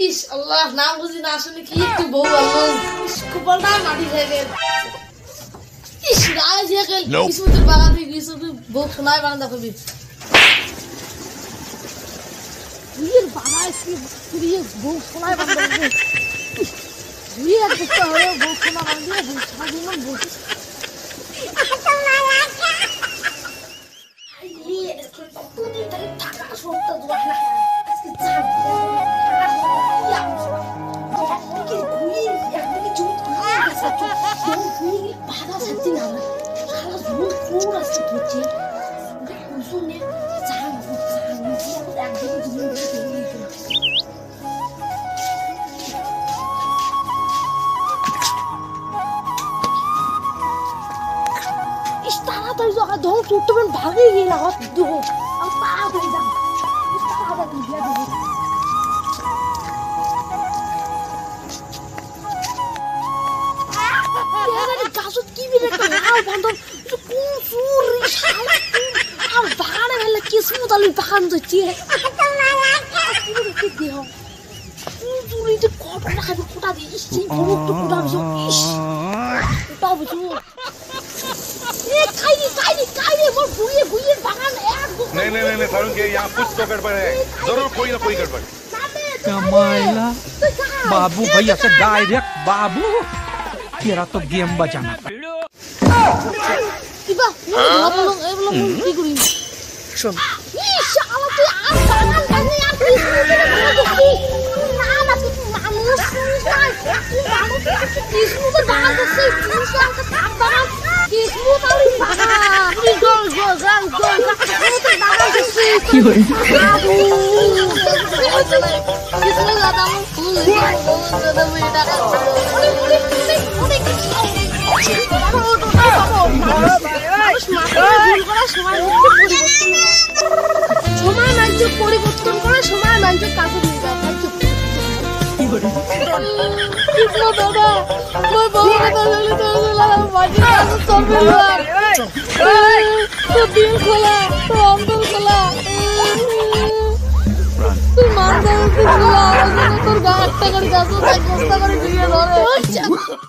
ইস আল্লাহ নাম বুঝি না শুনে কি একটু বউ আল্লাহ কপালটা মাটি হয়ে গেল ইস রায় হয়ে গেল কিসমতের বাগান থেকে গিয়েছে বউ শোনায় বাগান দেখাবি বিয়ের বাবা এসে বিয়ে বউ শোনায় বাগান দেখাবি বিয়ে করতে হবে বউ শোনা বাগান দিয়ে বউ সারাদিন বউ Dong tutup kan bagi gila hot dong. Apa apa ini? Apa ada di dia dulu? Ya ada kasut kibi deh kalau bandung itu kuncuri salah. Ah bahkan ada kismu tali bahkan tuh cie. Ini dikit dia. Kuncuri itu kotor nak ada kuda di isi buruk tuh kuda bisa is. Kuda bisa. नहीं तरुण के यहाँ कुछ तो गड़बड़ है जरूर कोई ना कोई गड़बड़ कमाइला बाबू भैया से डायरेक्ट बाबू तेरा तो गेम बजाना Tiba, belum figurin. सुन Insyaallah tuh abangan banyak mana tuh manusia kismu tuh banget sih bisa ketabaran kismu tali banget di gol tuh banget sih kismu nggak tahu udah beda সময় মানছে পরিবর্তন করে সময় মানছে কাছে নিয়ে যাওয়া দাদা দিন খোলা অন্তর খোলা তুই মান তোর গা একটা করে যাচ্ছ তাই কষ্ট করে দিয়ে ধরে